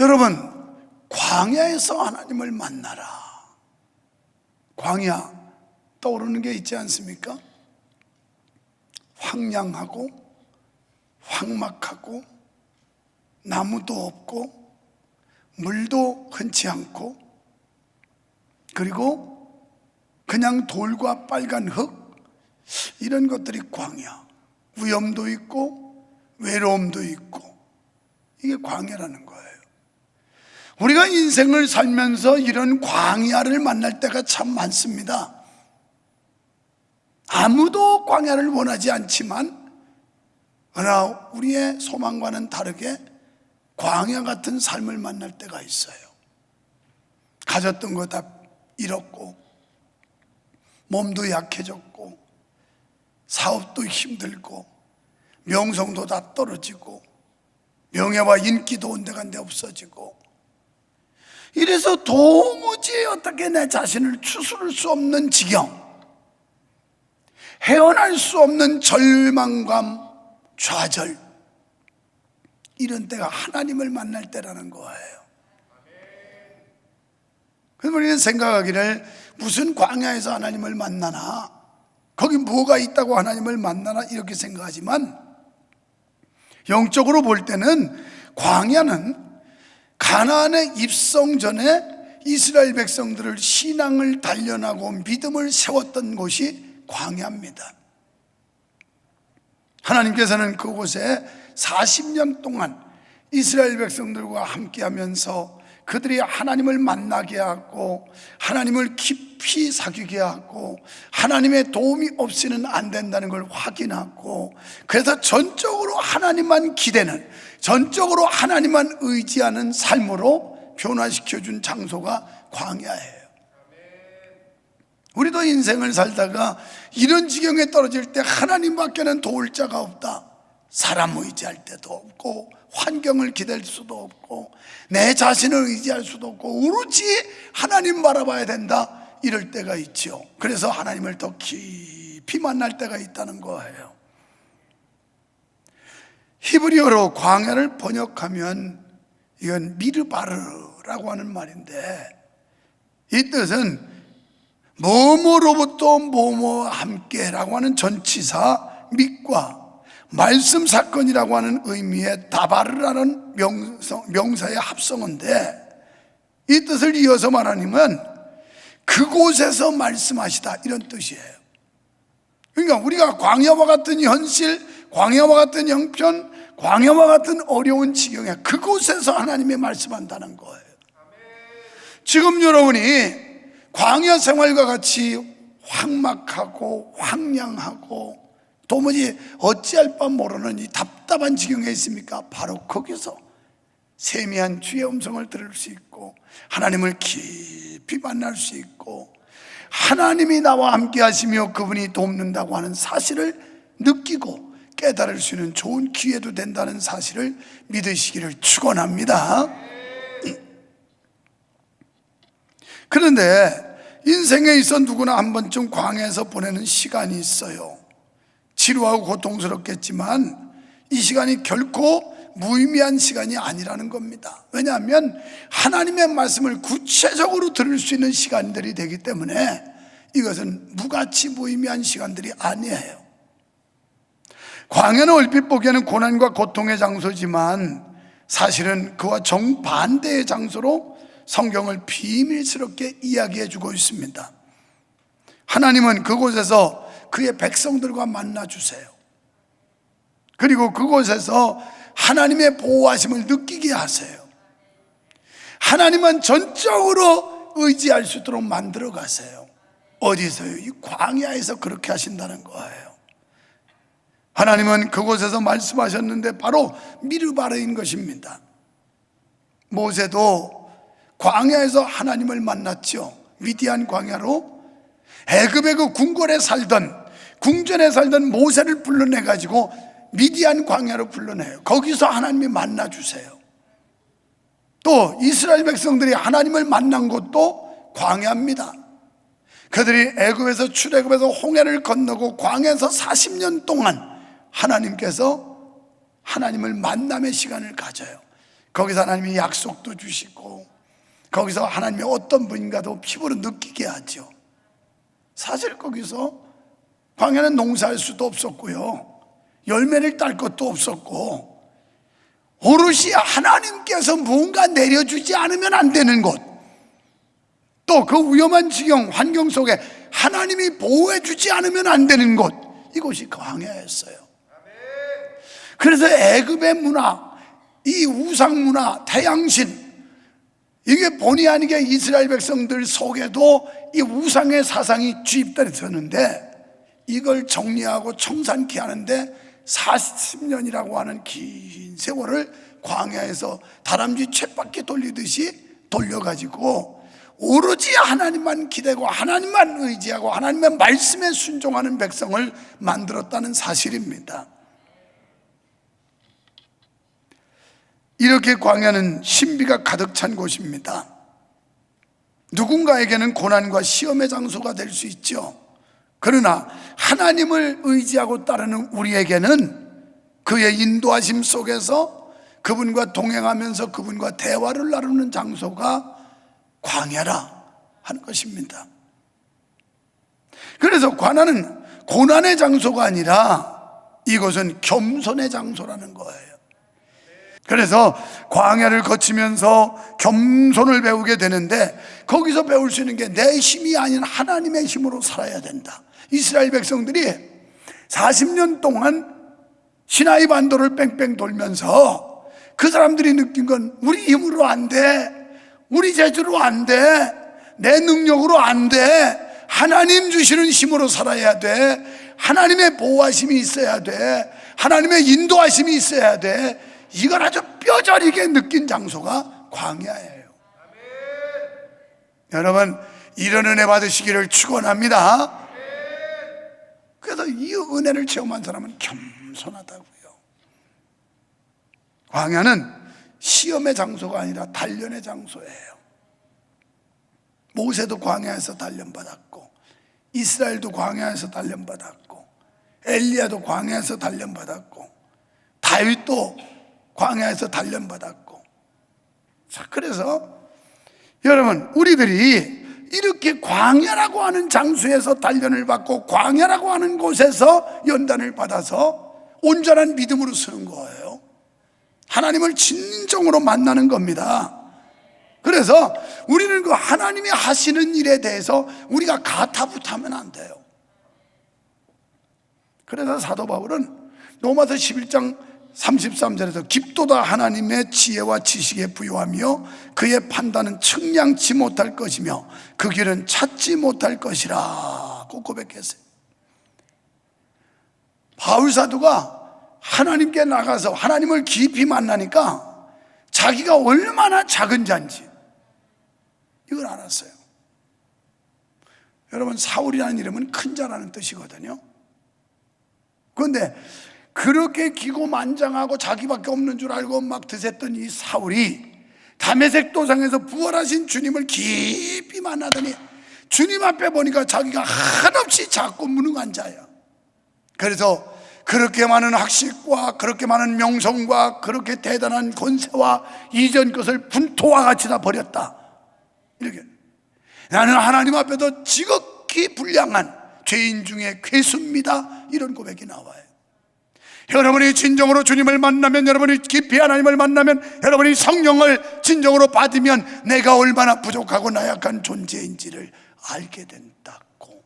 여러분, 광야에서 하나님을 만나라. 광야 떠오르는 게 있지 않습니까? 황량하고 황막하고 나무도 없고 물도 흔치 않고, 그리고 그냥 돌과 빨간 흙, 이런 것들이 광야. 위험도 있고 외로움도 있고, 이게 광야라는 거예요. 우리가 인생을 살면서 이런 광야를 만날 때가 참 많습니다. 아무도 광야를 원하지 않지만, 그러나 우리의 소망과는 다르게 광야 같은 삶을 만날 때가 있어요. 가졌던 거 다 잃었고, 몸도 약해졌고, 사업도 힘들고, 명성도 다 떨어지고, 명예와 인기도 온데간데 없어지고, 이래서 도무지 어떻게 내 자신을 추스를 수 없는 지경, 헤어날 수 없는 절망감, 좌절, 이런 때가 하나님을 만날 때라는 거예요. 그래서 우리는 생각하기를 무슨 광야에서 하나님을 만나나, 거기 뭐가 있다고 하나님을 만나나, 이렇게 생각하지만 영적으로 볼 때는 광야는 가나안에 입성 전에 이스라엘 백성들을 신앙을 단련하고 믿음을 세웠던 곳이 광야입니다. 하나님께서는 그곳에 40년 동안 이스라엘 백성들과 함께 하면서 그들이 하나님을 만나게 하고, 하나님을 깊이 사귀게 하고, 하나님의 도움이 없이는 안 된다는 걸 확인하고, 그래서 전적으로 하나님만 기대는, 전적으로 하나님만 의지하는 삶으로 변화시켜준 장소가 광야예요. 우리도 인생을 살다가 이런 지경에 떨어질 때 하나님밖에는 도울 자가 없다, 사람 의지할 때도 없고, 환경을 기댈 수도 없고, 내 자신을 의지할 수도 없고, 오로지 하나님 바라봐야 된다, 이럴 때가 있죠. 그래서 하나님을 더 깊이 만날 때가 있다는 거예요. 히브리어로 광야를 번역하면 이건 미르바르라고 하는 말인데, 이 뜻은 뭐뭐로부터 뭐뭐와 함께라고 하는 전치사 밑과 말씀 사건이라고 하는 의미의 다바르라는 명사의 합성어인데, 이 뜻을 이어서 말하면 그곳에서 말씀하시다, 이런 뜻이에요. 그러니까 우리가 광야와 같은 현실, 광야와 같은 형편, 광야와 같은 어려운 지경에 그곳에서 하나님이 말씀한다는 거예요. 지금 여러분이 광야 생활과 같이 황막하고 황량하고 도무지 어찌할 바 모르는 이 답답한 지경에 있습니까? 바로 거기서 세미한 주의 음성을 들을 수 있고, 하나님을 깊이 만날 수 있고, 하나님이 나와 함께 하시며 그분이 돕는다고 하는 사실을 느끼고 깨달을 수 있는 좋은 기회도 된다는 사실을 믿으시기를 축원합니다. 그런데 인생에 있어 누구나 한 번쯤 광야에서 보내는 시간이 있어요. 지루하고 고통스럽겠지만 이 시간이 결코 무의미한 시간이 아니라는 겁니다. 왜냐하면 하나님의 말씀을 구체적으로 들을 수 있는 시간들이 되기 때문에 이것은 무가치 무의미한 시간들이 아니에요. 광야는 얼핏 보기에는 고난과 고통의 장소지만 사실은 그와 정반대의 장소로 성경을 비밀스럽게 이야기해 주고 있습니다. 하나님은 그곳에서 그의 백성들과 만나 주세요. 그리고 그곳에서 하나님의 보호하심을 느끼게 하세요. 하나님은 전적으로 의지할 수 있도록 만들어 가세요. 어디서요? 이 광야에서 그렇게 하신다는 거예요. 하나님은 그곳에서 말씀하셨는데 바로 미르바르인 것입니다. 모세도 광야에서 하나님을 만났죠. 미디안 광야로 애굽의 그 궁궐에 살던, 궁전에 살던 모세를 불러내 가지고 미디안 광야로 불러내요. 거기서 하나님이 만나 주세요. 또 이스라엘 백성들이 하나님을 만난 곳도 광야입니다. 그들이 애굽에서 출애굽해서 홍해를 건너고 광야에서 40년 동안 하나님께서 하나님을 만남의 시간을 가져요. 거기서 하나님이 약속도 주시고 거기서 하나님이 어떤 분인가도 피부로 느끼게 하죠. 사실 거기서 광야는 농사할 수도 없었고요, 열매를 딸 것도 없었고, 오롯이 하나님께서 무언가 내려주지 않으면 안 되는 곳, 또 그 위험한 지경 환경 속에 하나님이 보호해 주지 않으면 안 되는 곳, 이곳이 광야였어요. 그래서 애굽의 문화, 이 우상 문화, 태양신, 이게 본의 아니게 이스라엘 백성들 속에도 이 우상의 사상이 주입됐었는데, 이걸 정리하고 청산케 하는데 40년이라고 하는 긴 세월을 광야에서 다람쥐 쳇바퀴 돌리듯이 돌려가지고 오로지 하나님만 기대고 하나님만 의지하고 하나님의 말씀에 순종하는 백성을 만들었다는 사실입니다. 이렇게 광야는 신비가 가득 찬 곳입니다. 누군가에게는 고난과 시험의 장소가 될 수 있죠. 그러나 하나님을 의지하고 따르는 우리에게는 그의 인도하심 속에서 그분과 동행하면서 그분과 대화를 나누는 장소가 광야라 하는 것입니다. 그래서 광야는 고난의 장소가 아니라 이곳은 겸손의 장소라는 거예요. 그래서 광야를 거치면서 겸손을 배우게 되는데, 거기서 배울 수 있는 게 내 힘이 아닌 하나님의 힘으로 살아야 된다. 이스라엘 백성들이 40년 동안 시나이 반도를 뺑뺑 돌면서 그 사람들이 느낀 건 우리 힘으로 안 돼, 우리 재주로 안 돼, 내 능력으로 안 돼, 하나님 주시는 힘으로 살아야 돼, 하나님의 보호하심이 있어야 돼, 하나님의 인도하심이 있어야 돼. 이걸 아주 뼈저리게 느낀 장소가 광야예요. 여러분, 이런 은혜 받으시기를 축원합니다. 그래서 이 은혜를 체험한 사람은 겸손하다고요. 광야는 시험의 장소가 아니라 단련의 장소예요. 모세도 광야에서 단련받았고, 이스라엘도 광야에서 단련받았고, 엘리야도 광야에서 단련받았고, 다윗도 광야에서 단련받았고. 자, 그래서 여러분, 우리들이 이렇게 광야라고 하는 장소에서 단련을 받고 광야라고 하는 곳에서 연단을 받아서 온전한 믿음으로 서는 거예요. 하나님을 진정으로 만나는 겁니다. 그래서 우리는 그 하나님이 하시는 일에 대해서 우리가 가타부타하면 안 돼요. 그래서 사도 바울은 로마서 11장 33절에서 깊도다 하나님의 지혜와 지식에 부요하며 그의 판단은 측량치 못할 것이며 그 길은 찾지 못할 것이라고 고백했어요. 바울 사도가 하나님께 나가서 하나님을 깊이 만나니까 자기가 얼마나 작은 자인지 이걸 알았어요. 여러분, 사울이라는 이름은 큰 자라는 뜻이거든요. 그런데 그렇게 기고만장하고 자기밖에 없는 줄 알고 막 드셌던 이 사울이 다메섹 도상에서 부활하신 주님을 깊이 만나더니 주님 앞에 보니까 자기가 한없이 작고 무능한 자야. 그래서 그렇게 많은 학식과 그렇게 많은 명성과 그렇게 대단한 권세와 이전 것을 분토와 같이 다 버렸다. 이렇게 나는 하나님 앞에도 지극히 불량한 죄인 중에 괴수입니다. 이런 고백이 나와요. 여러분이 진정으로 주님을 만나면, 여러분이 깊이 하나님을 만나면, 여러분이 성령을 진정으로 받으면 내가 얼마나 부족하고 나약한 존재인지를 알게 된다고.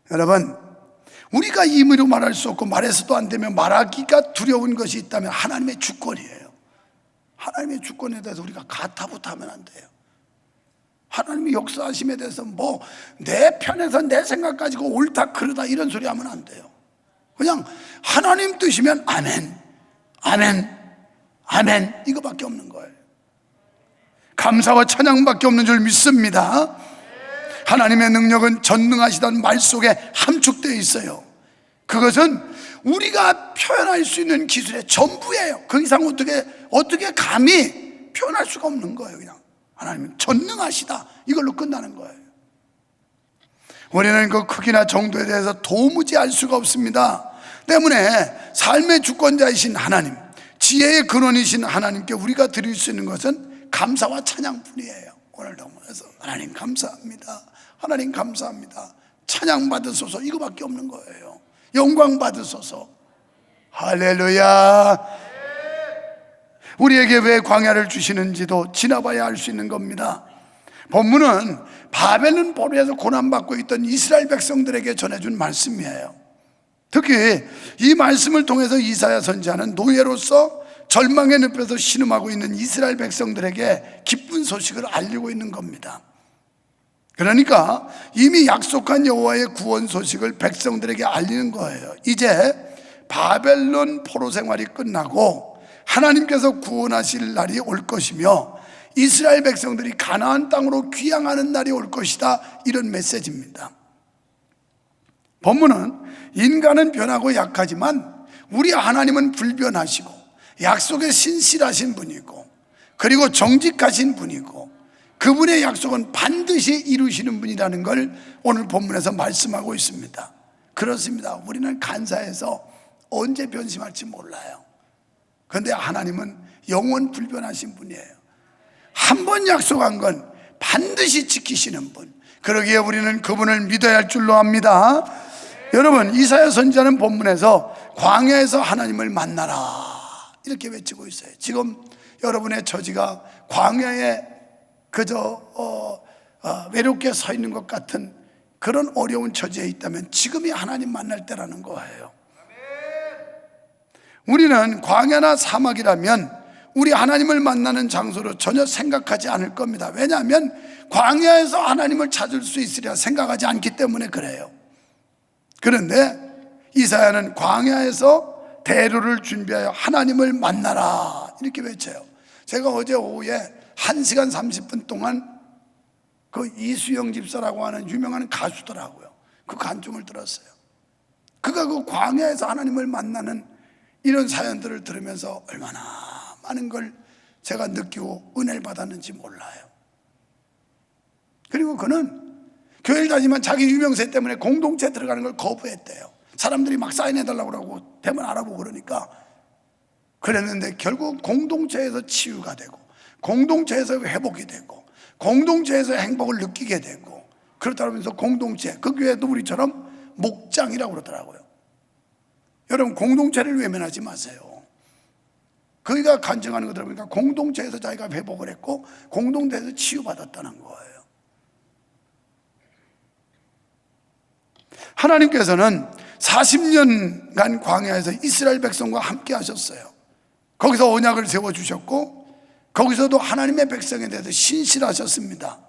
여러분, 우리가 임의로 말할 수 없고 말해서도 안 되면 말하기가 두려운 것이 있다면 하나님의 주권이에요. 하나님의 주권에 대해서 우리가 가타부타하면 안 돼요. 하나님의 역사하심에 대해서 뭐 내 편에서 내 생각 가지고 옳다 그러다 이런 소리 하면 안 돼요. 그냥 하나님 뜻이면 아멘, 아멘, 아멘, 이거밖에 없는 거예요. 감사와 찬양밖에 없는 줄 믿습니다. 하나님의 능력은 전능하시다는 말 속에 함축되어 있어요. 그것은 우리가 표현할 수 있는 기술의 전부예요. 그 이상 어떻게 감히 표현할 수가 없는 거예요. 그냥 하나님은 전능하시다, 이걸로 끝나는 거예요. 우리는 그 크기나 정도에 대해서 도무지 알 수가 없습니다. 때문에 삶의 주권자이신 하나님, 지혜의 근원이신 하나님께 우리가 드릴 수 있는 것은 감사와 찬양뿐이에요. 오늘도 그래서 하나님 감사합니다, 하나님 감사합니다, 찬양 받으소서, 이거밖에 없는 거예요. 영광 받으소서. 할렐루야. 우리에게 왜 광야를 주시는지도 지나봐야 알 수 있는 겁니다. 본문은 바벨론 포로에서 고난받고 있던 이스라엘 백성들에게 전해준 말씀이에요. 특히 이 말씀을 통해서 이사야 선지자는 노예로서 절망의 늪에서 신음하고 있는 이스라엘 백성들에게 기쁜 소식을 알리고 있는 겁니다. 그러니까 이미 약속한 여호와의 구원 소식을 백성들에게 알리는 거예요. 이제 바벨론 포로 생활이 끝나고 하나님께서 구원하실 날이 올 것이며 이스라엘 백성들이 가나안 땅으로 귀향하는 날이 올 것이다, 이런 메시지입니다. 본문은 인간은 변하고 약하지만 우리 하나님은 불변하시고 약속에 신실하신 분이고 그리고 정직하신 분이고 그분의 약속은 반드시 이루시는 분이라는 걸 오늘 본문에서 말씀하고 있습니다. 그렇습니다. 우리는 간사해서 언제 변심할지 몰라요. 그런데 하나님은 영원 불변하신 분이에요. 한 번 약속한 건 반드시 지키시는 분, 그러기에 우리는 그분을 믿어야 할 줄로 압니다. 여러분, 이사야 선지자는 본문에서 광야에서 하나님을 만나라 이렇게 외치고 있어요. 지금 여러분의 처지가 광야에 그저 외롭게 서 있는 것 같은 그런 어려운 처지에 있다면 지금이 하나님 만날 때라는 거예요. 우리는 광야나 사막이라면 우리 하나님을 만나는 장소로 전혀 생각하지 않을 겁니다. 왜냐하면 광야에서 하나님을 찾을 수 있으리라 생각하지 않기 때문에 그래요. 그런데 이사야는 광야에서 대로를 준비하여 하나님을 만나라 이렇게 외쳐요. 제가 어제 오후에 1시간 30분 동안 그 이수영 집사라고 하는 유명한 가수더라고요. 그 간증을 들었어요. 그가 그 광야에서 하나님을 만나는 이런 사연들을 들으면서 얼마나 많은 걸 제가 느끼고 은혜를 받았는지 몰라요. 그리고 그는 교회를 다니지만 자기 유명세 때문에 공동체 들어가는 걸 거부했대요. 사람들이 막 사인해달라고 그러고 대면 알아보고 그러니까 그랬는데 결국 공동체에서 치유가 되고 공동체에서 회복이 되고 공동체에서 행복을 느끼게 되고 그렇다면서 공동체, 그 교회도 우리처럼 목장이라고 그러더라고요. 여러분, 공동체를 외면하지 마세요. 그가 간증하는 거 들어보니까 공동체에서 자기가 회복을 했고 공동체에서 치유받았다는 거예요. 하나님께서는 40년간 광야에서 이스라엘 백성과 함께 하셨어요. 거기서 언약을 세워주셨고 거기서도 하나님의 백성에 대해서 신실하셨습니다.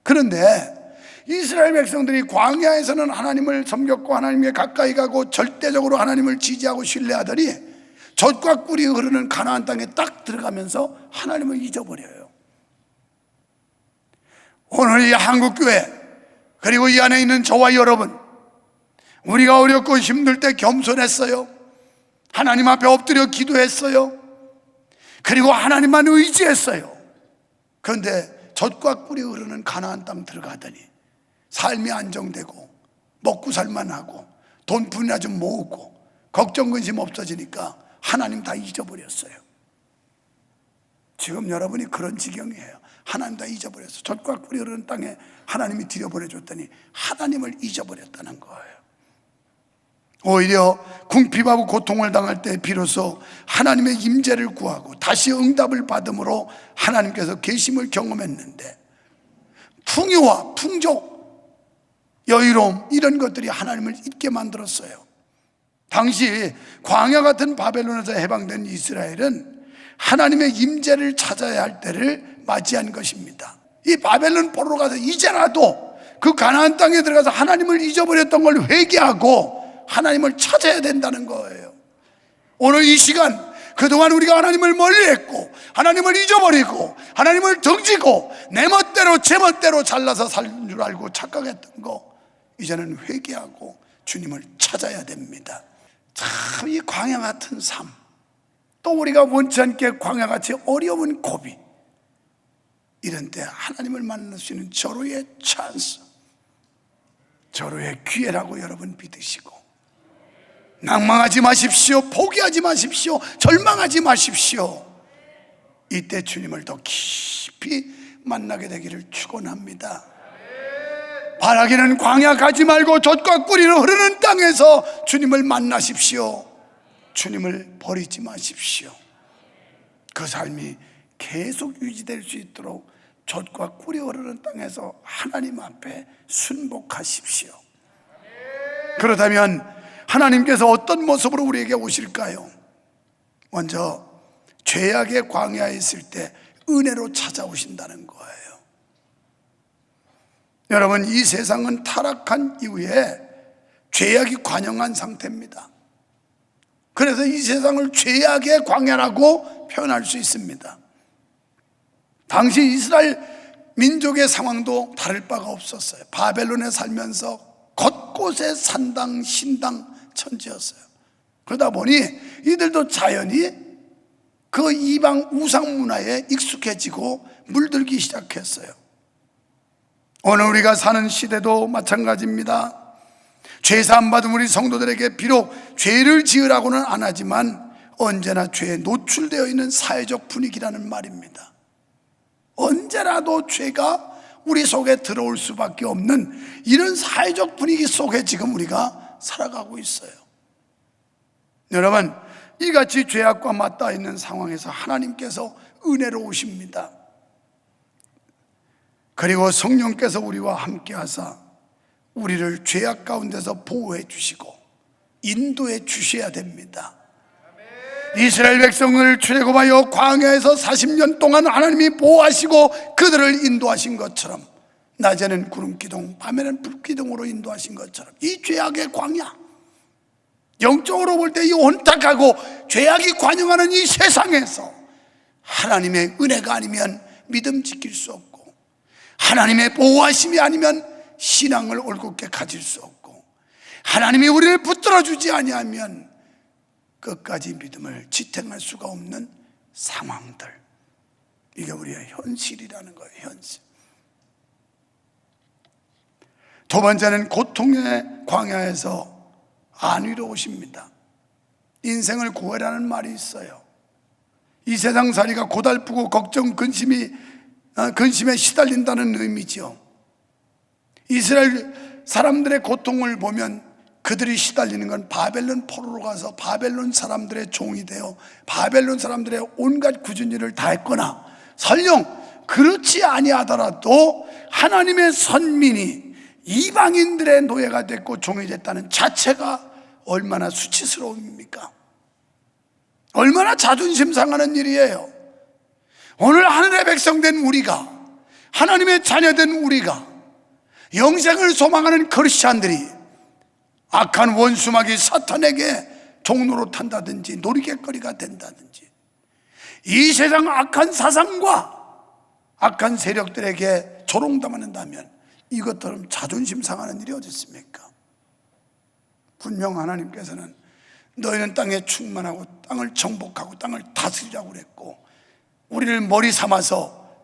그런데 이스라엘 백성들이 광야에서는 하나님을 섬겼고 하나님께 가까이 가고 절대적으로 하나님을 지지하고 신뢰하더니 젖과 꿀이 흐르는 가나안 땅에 딱 들어가면서 하나님을 잊어버려요. 오늘 이 한국교회 그리고 이 안에 있는 저와 여러분, 우리가 어렵고 힘들 때 겸손했어요. 하나님 앞에 엎드려 기도했어요. 그리고 하나님만 의지했어요. 그런데 젖과 꿀이 흐르는 가나안 땅 들어가더니 삶이 안정되고 먹고 살만하고 돈 분이나 좀 모으고 걱정 근심 없어지니까 하나님 다 잊어버렸어요. 지금 여러분이 그런 지경이에요. 하나님 다 잊어버렸어요. 젖과 꿀이 흐르는 땅에 하나님이 들여보내줬더니 하나님을 잊어버렸다는 거예요. 오히려 궁핍하고 고통을 당할 때 비로소 하나님의 임재를 구하고 다시 응답을 받음으로 하나님께서 계심을 경험했는데 풍요와 풍족, 여유로움 이런 것들이 하나님을 잊게 만들었어요. 당시 광야 같은 바벨론에서 해방된 이스라엘은 하나님의 임재를 찾아야 할 때를 맞이한 것입니다. 이 바벨론 포로로 가서 이제라도 그 가나안 땅에 들어가서 하나님을 잊어버렸던 걸 회개하고 하나님을 찾아야 된다는 거예요. 오늘 이 시간 그동안 우리가 하나님을 멀리했고 하나님을 잊어버리고 하나님을 등지고 내 멋대로 제 멋대로 잘나서 사는 줄 알고 착각했던 거 이제는 회개하고 주님을 찾아야 됩니다. 참 이 광야 같은 삶, 또 우리가 원치 않게 광야같이 어려운 고비, 이런 때 하나님을 만날 수 있는 절호의 찬스, 절호의 기회라고 여러분 믿으시고 낭망하지 마십시오. 포기하지 마십시오. 절망하지 마십시오. 이때 주님을 더 깊이 만나게 되기를 축원합니다. 바라기는 광야 가지 말고 젖과 꿀이로 흐르는 땅에서 주님을 만나십시오. 주님을 버리지 마십시오. 그 삶이 계속 유지될 수 있도록 젖과 꿀이 흐르는 땅에서 하나님 앞에 순복하십시오. 그렇다면 하나님께서 어떤 모습으로 우리에게 오실까요? 먼저 죄악의 광야에 있을 때 은혜로 찾아오신다는 거예요. 여러분, 이 세상은 타락한 이후에 죄악이 관영한 상태입니다. 그래서 이 세상을 죄악의 광야라고 표현할 수 있습니다. 당시 이스라엘 민족의 상황도 다를 바가 없었어요. 바벨론에 살면서 곳곳에 산당, 신당, 천지였어요. 그러다 보니 이들도 자연히 그 이방 우상 문화에 익숙해지고 물들기 시작했어요. 오늘 우리가 사는 시대도 마찬가지입니다. 죄 사함 받은 우리 성도들에게 비록 죄를 지으라고는 안 하지만 언제나 죄에 노출되어 있는 사회적 분위기라는 말입니다. 언제라도 죄가 우리 속에 들어올 수밖에 없는 이런 사회적 분위기 속에 지금 우리가 살아가고 있어요. 여러분, 이같이 죄악과 맞닿아 있는 상황에서 하나님께서 은혜로 오십니다. 그리고 성령께서 우리와 함께 하사 우리를 죄악 가운데서 보호해 주시고 인도해 주셔야 됩니다. 이스라엘 백성을 출애굽하여 광야에서 40년 동안 하나님이 보호하시고 그들을 인도하신 것처럼, 낮에는 구름기둥, 밤에는 불기둥으로 인도하신 것처럼 이 죄악의 광야, 영적으로 볼 때 이 혼탁하고 죄악이 관영하는 이 세상에서 하나님의 은혜가 아니면 믿음 지킬 수 없고, 하나님의 보호하심이 아니면 신앙을 올곧게 가질 수 없고, 하나님이 우리를 붙들어 주지 아니하면 끝까지 믿음을 지탱할 수가 없는 상황들, 이게 우리의 현실이라는 거예요. 현실. 두 번째는 고통의 광야에서 안위로 오십니다. 인생을 구해라는 말이 있어요. 이 세상살이가 고달프고 걱정, 근심에 시달린다는 의미죠. 이스라엘 사람들의 고통을 보면 그들이 시달리는 건 바벨론 포로로 가서 바벨론 사람들의 종이 되어 바벨론 사람들의 온갖 굳은 일을 다 했거나, 설령 그렇지 아니하더라도 하나님의 선민이 이방인들의 노예가 됐고 종이 됐다는 자체가 얼마나 수치스러움입니까? 얼마나 자존심 상하는 일이에요. 오늘 하늘의 백성 된 우리가, 하나님의 자녀 된 우리가, 영생을 소망하는 크리스찬들이 악한 원수마귀 사탄에게 종로로 탄다든지 놀이개거리가 된다든지, 이 세상 악한 사상과 악한 세력들에게 조롱당한다면 이것처럼 자존심 상하는 일이 어디 있습니까? 분명 하나님께서는 너희는 땅에 충만하고 땅을 정복하고 땅을 다스리라고 그랬고, 우리를 머리 삼아서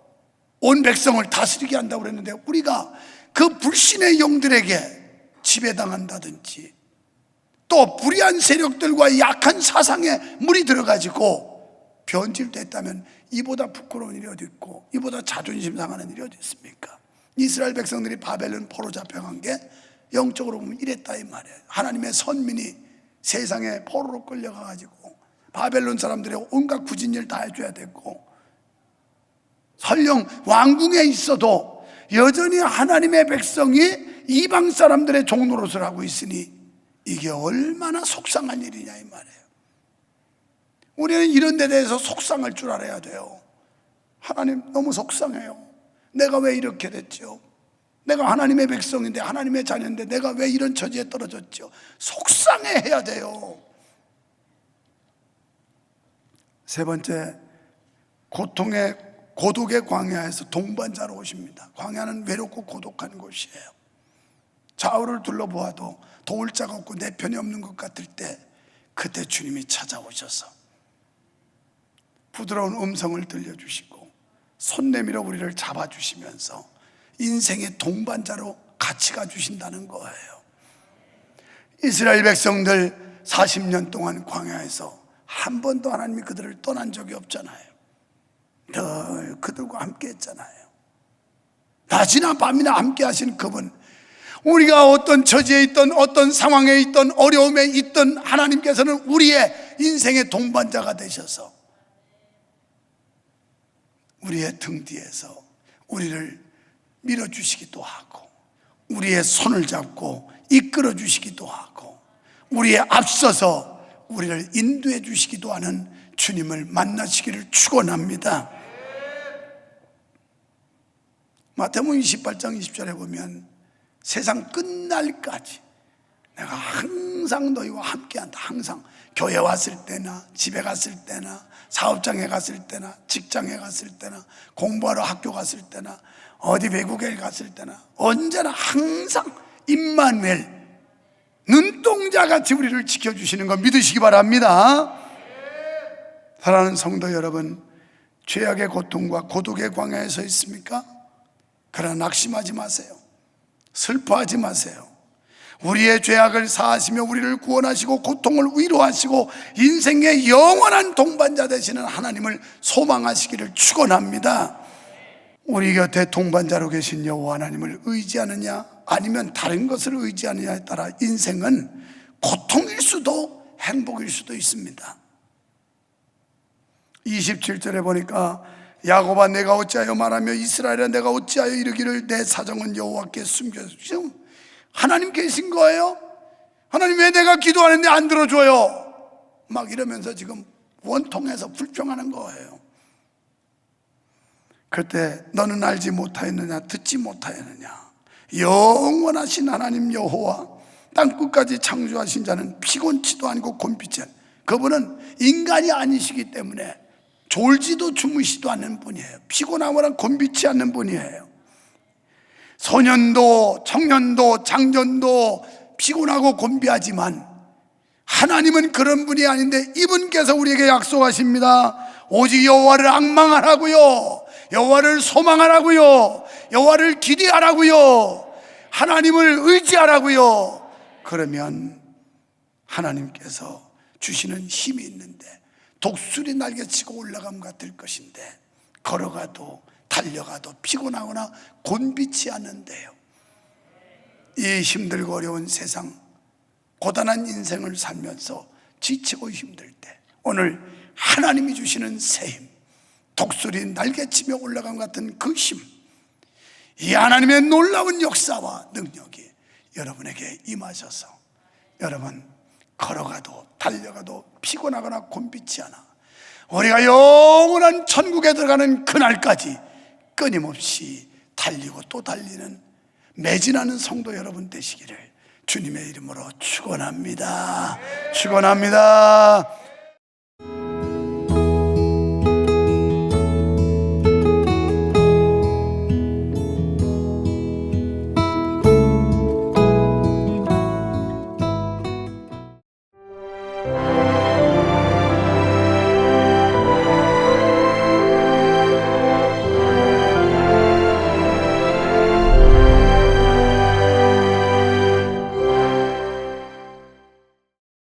온 백성을 다스리게 한다고 그랬는데, 우리가 그 불신의 영들에게 지배당한다든지 또 불의한 세력들과 약한 사상에 물이 들어가지고 변질됐다면 이보다 부끄러운 일이 어디 있고 이보다 자존심 상하는 일이 어디 있습니까? 이스라엘 백성들이 바벨론 포로 잡혀간 게 영적으로 보면 이랬다 이 말이에요. 하나님의 선민이 세상에 포로로 끌려가가지고 바벨론 사람들의 온갖 굳은 일 다 해줘야 됐고, 설령 왕궁에 있어도 여전히 하나님의 백성이 이방 사람들의 종노릇을 하고 있으니 이게 얼마나 속상한 일이냐 이 말이에요. 우리는 이런 데 대해서 속상할 줄 알아야 돼요. 하나님 너무 속상해요. 내가 왜 이렇게 됐죠? 내가 하나님의 백성인데, 하나님의 자녀인데 내가 왜 이런 처지에 떨어졌죠? 속상해해야 돼요. 세 번째, 고독의 광야에서 동반자로 오십니다. 광야는 외롭고 고독한 곳이에요. 좌우를 둘러보아도 도울 자가 없고 내 편이 없는 것 같을 때, 그때 주님이 찾아오셔서 부드러운 음성을 들려주시고 손 내밀어 우리를 잡아주시면서 인생의 동반자로 같이 가주신다는 거예요. 이스라엘 백성들 40년 동안 광야에서 한 번도 하나님이 그들을 떠난 적이 없잖아요. 늘 그들과 함께 했잖아요. 낮이나 밤이나 함께 하신 그분, 우리가 어떤 처지에 있던 어떤 상황에 있던 어려움에 있던 하나님께서는 우리의 인생의 동반자가 되셔서 우리의 등 뒤에서 우리를 밀어주시기도 하고 우리의 손을 잡고 이끌어 주시기도 하고 우리의 앞서서 우리를 인도해 주시기도 하는 주님을 만나시기를 축원합니다. 마태복음 28장 20절에 보면 세상 끝날까지 내가 항상 너희와 함께한다. 항상 교회 왔을 때나 집에 갔을 때나 사업장에 갔을 때나 직장에 갔을 때나 공부하러 학교 갔을 때나 어디 외국에 갔을 때나 언제나 항상 임마누엘 눈동자같이 우리를 지켜주시는 거 믿으시기 바랍니다. 사랑하는 성도 여러분, 죄악의 고통과 고독의 광야에 서 있습니까? 그러나 낙심하지 마세요. 슬퍼하지 마세요. 우리의 죄악을 사하시며 우리를 구원하시고 고통을 위로하시고 인생의 영원한 동반자 되시는 하나님을 소망하시기를 축원합니다. 우리 곁에 동반자로 계신 여호와 하나님을 의지하느냐 아니면 다른 것을 의지하느냐에 따라 인생은 고통일 수도 행복일 수도 있습니다. 27절에 보니까 야곱아 내가 어찌하여 말하며 이스라엘아 내가 어찌하여 이르기를 내 사정은 여호와께 숨겨주시오. 하나님 계신 거예요? 하나님 왜 내가 기도하는데 안 들어줘요? 막 이러면서 지금 원통해서 불평하는 거예요. 그때 너는 알지 못하였느냐 듣지 못하였느냐 영원하신 하나님 여호와 땅끝까지 창조하신 자는 피곤치도 않고 곤비치 않고 그분은 인간이 아니시기 때문에 졸지도 주무시도 않는 분이에요. 피곤하거나 곤비치 않는 분이에요. 소년도 청년도 장년도 피곤하고 곤비하지만 하나님은 그런 분이 아닌데 이분께서 우리에게 약속하십니다. 오직 여호와를 앙망하라고요, 여호와를 소망하라고요, 여호와를 기대하라고요, 하나님을 의지하라고요. 그러면 하나님께서 주시는 힘이 있는데 독수리 날개치고 올라감 같을 것인데 걸어가도 달려가도 피곤하거나 곤비치 않는데요. 이 힘들고 어려운 세상 고단한 인생을 살면서 지치고 힘들 때 오늘 하나님이 주시는 새 힘, 독수리 날개치며 올라감 같은 그 힘, 이 하나님의 놀라운 역사와 능력이 여러분에게 임하셔서 여러분 걸어가도 달려가도 피곤하거나 곤비치 않아 우리가 영원한 천국에 들어가는 그날까지 끊임없이 달리고 또 달리는 매진하는 성도 여러분 되시기를 주님의 이름으로 축원합니다. 축원합니다.